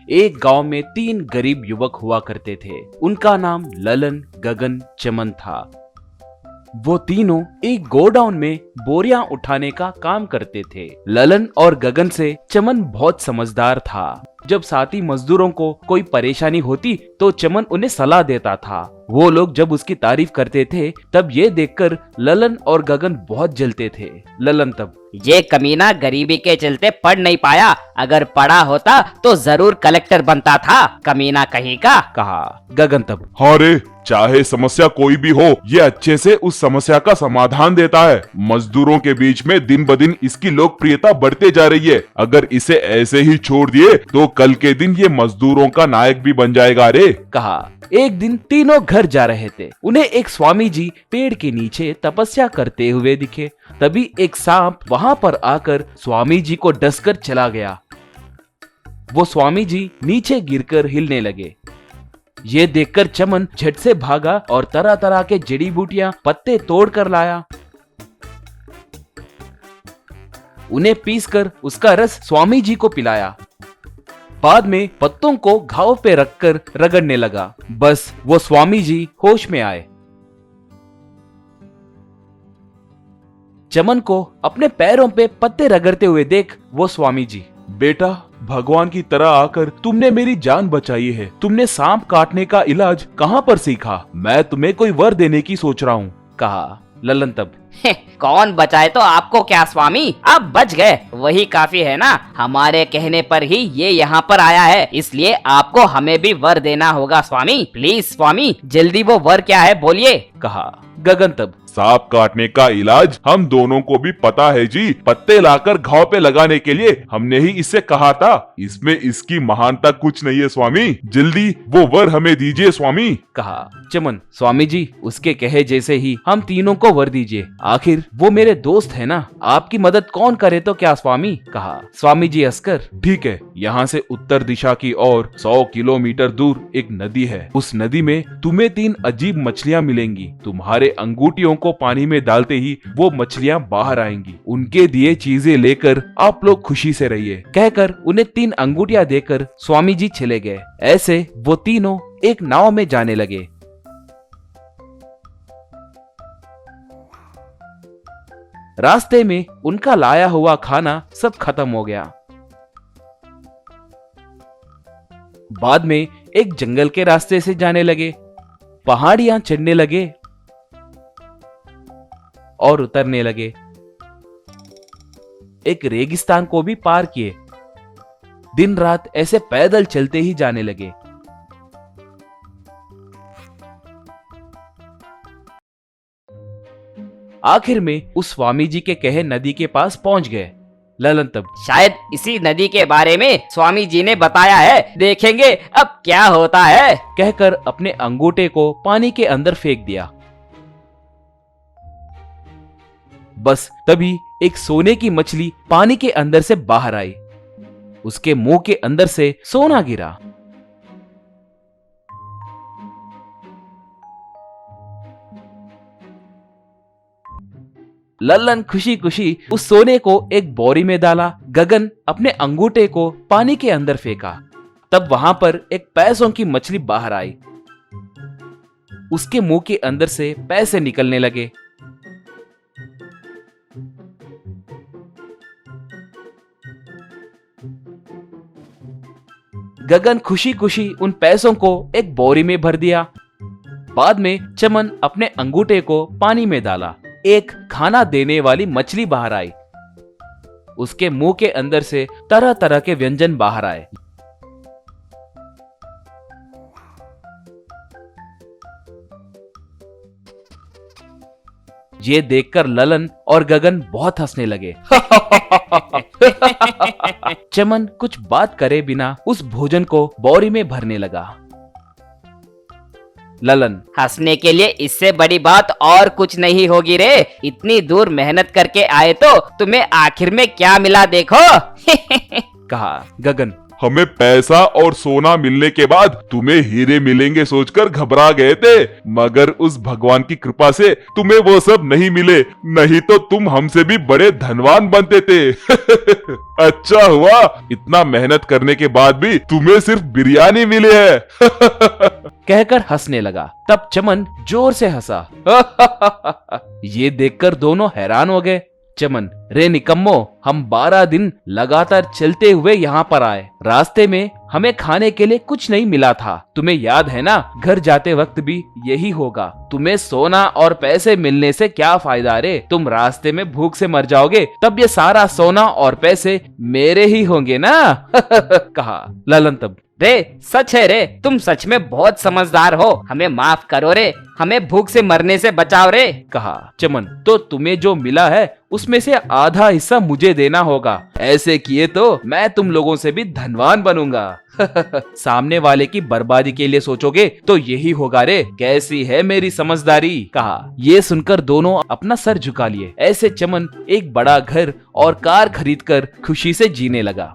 एक गांव में 3 गरीब युवक हुआ करते थे। उनका नाम ललन, गगन, चमन था। वो तीनों एक गोडाउन में बोरियां उठाने का काम करते थे। ललन और गगन से चमन बहुत समझदार था। जब साथी मजदूरों को कोई परेशानी होती तो चमन उन्हें सलाह देता था। वो लोग जब उसकी तारीफ करते थे तब ये देखकर ललन और गगन बहुत जलते थे। ललन तब, ये कमीना गरीबी के चलते पढ़ नहीं पाया, अगर पढ़ा होता तो जरूर कलेक्टर बनता था, कमीना कहीं का। कहा। गगन तब, हाँ रे, चाहे समस्या कोई भी हो, ये अच्छे से उस समस्या का समाधान देता है। मजदूरों के बीच में दिन ब दिन इसकी लोकप्रियता बढ़ते जा रही है। अगर इसे ऐसे ही छोड़ दिए तो कल के दिन ये मजदूरों का नायक भी बन जाएगा रे। कहा। एक दिन तीनों घर जा रहे थे। उन्हें एक स्वामी जी पेड़ के नीचे तपस्या करते हुए दिखे। तभी एक सांप वहां पर आकर स्वामी जी को डसकर चला गया। वो स्वामी जी नीचे गिरकर हिलने लगे। ये देखकर चमन झट से भागा और तरह तरह के जड़ी बूटियां, पत्ते तोड़ कर लाया। उन्हें पीसकर उसका रस स्वामी जी को पिलाया। बाद में पत्तों को घाव पे रखकर रगड़ने लगा। बस वो स्वामी जी होश में आए। चमन को अपने पैरों पे पत्ते रगड़ते हुए देख वो स्वामी जी, बेटा, भगवान की तरह आकर तुमने मेरी जान बचाई है। तुमने सांप काटने का इलाज कहाँ पर सीखा? मैं तुम्हें कोई वर देने की सोच रहा हूँ। कहा। ललन तब, कौन बचाए तो आपको क्या स्वामी, आप बच गए वही काफी है ना। हमारे कहने पर ही ये यहाँ पर आया है, इसलिए आपको हमें भी वर देना होगा स्वामी। प्लीज स्वामी, जल्दी वो वर क्या है बोलिए। कहा। गगन तब, सांप काटने का इलाज हम दोनों को भी पता है जी। पत्ते लाकर घाव पे लगाने के लिए हमने ही इससे कहा था। इसमें इसकी महानता कुछ नहीं है स्वामी। जल्दी वो वर हमें दीजिए स्वामी। कहा। चमन, स्वामी जी उसके कहे जैसे ही हम तीनों को वर दीजिए। आखिर वो मेरे दोस्त है ना, आपकी मदद कौन करे तो क्या स्वामी। कहा। स्वामी जी हंसकर, ठीक है, यहाँ से उत्तर दिशा की ओर 100 किलोमीटर दूर एक नदी है। उस नदी में तुम्हें 3 अजीब मछलियाँ मिलेंगी। तुम्हारे अंगूठियों को पानी में डालते ही वो मछलियाँ बाहर आएंगी। उनके दिए चीजें लेकर आप लोग खुशी से रहिए। कहकर उन्हें 3 अंगूठियां देकर स्वामी जी चले गए। ऐसे वो तीनों एक नाव में जाने लगे। रास्ते में उनका लाया हुआ खाना सब खत्म हो गया। बाद में एक जंगल के रास्ते से जाने लगे। पहाड़ियां चढ़ने लगे और उतरने लगे। एक रेगिस्तान को भी पार किए। दिन रात ऐसे पैदल चलते ही जाने लगे। आखिर में उस स्वामी जी के कहे नदी के पास पहुंच गए। ललन तब, शायद इसी नदी के बारे में स्वामी जी ने बताया है, देखेंगे अब क्या होता है। कहकर अपने अंगूठे को पानी के अंदर फेंक दिया। बस तभी एक सोने की मछली पानी के अंदर से बाहर आई। उसके मुंह के अंदर से सोना गिरा। लल्लन खुशी खुशी उस सोने को एक बोरी में डाला। गगन अपने अंगूठे को पानी के अंदर फेंका। तब वहां पर एक पैसों की मछली बाहर आई। उसके मुंह के अंदर से पैसे निकलने लगे। गगन खुशी खुशी उन पैसों को एक बोरी में भर दिया। बाद में चमन अपने अंगूठे को पानी में डाला। एक खाना देने वाली मछली बाहर आई। उसके मुंह के अंदर से तरह तरह के व्यंजन बाहर आए। ये देखकर ललन और गगन बहुत हंसने लगे। चमन कुछ बात करे बिना उस भोजन को बोरी में भरने लगा। ललन, हंसने के लिए इससे बड़ी बात और कुछ नहीं होगी रे। इतनी दूर मेहनत करके आए तो तुम्हें आखिर में क्या मिला देखो। कहा। गगन, हमें पैसा और सोना मिलने के बाद तुम्हें हीरे मिलेंगे सोचकर घबरा गए थे, मगर उस भगवान की कृपा से तुम्हें वो सब नहीं मिले, नहीं तो तुम हमसे भी बड़े धनवान बनते थे। अच्छा हुआ इतना मेहनत करने के बाद भी तुम्हें सिर्फ बिरयानी मिली है। कहकर हंसने लगा। तब चमन जोर से हंसा। ये देखकर दोनों हैरान हो गए। चमन, रे निकम्मो, हम 12 दिन लगातार चलते हुए यहाँ पर आए, रास्ते में हमें खाने के लिए कुछ नहीं मिला था। तुम्हें याद है ना, घर जाते वक्त भी यही होगा। तुम्हें सोना और पैसे मिलने से क्या फायदा रे, तुम रास्ते में भूख से मर जाओगे, तब ये सारा सोना और पैसे मेरे ही होंगे ना। कहा ललन। तब रे सच है रे, तुम सच में बहुत समझदार हो, हमें माफ करो रे, हमें भूख से मरने से बचाओ रे। कहा चमन, तो तुम्हें जो मिला है उसमें से आधा हिस्सा मुझे देना होगा। ऐसे किए तो मैं तुम लोगों से भी धनवान बनूंगा। सामने वाले की बर्बादी के लिए सोचोगे तो यही होगा रे। कैसी है मेरी समझदारी। कहा। ये सुनकर दोनों अपना सर झुका लिए। ऐसे चमन एक बड़ा घर और कार खरीदकर खुशी से जीने लगा।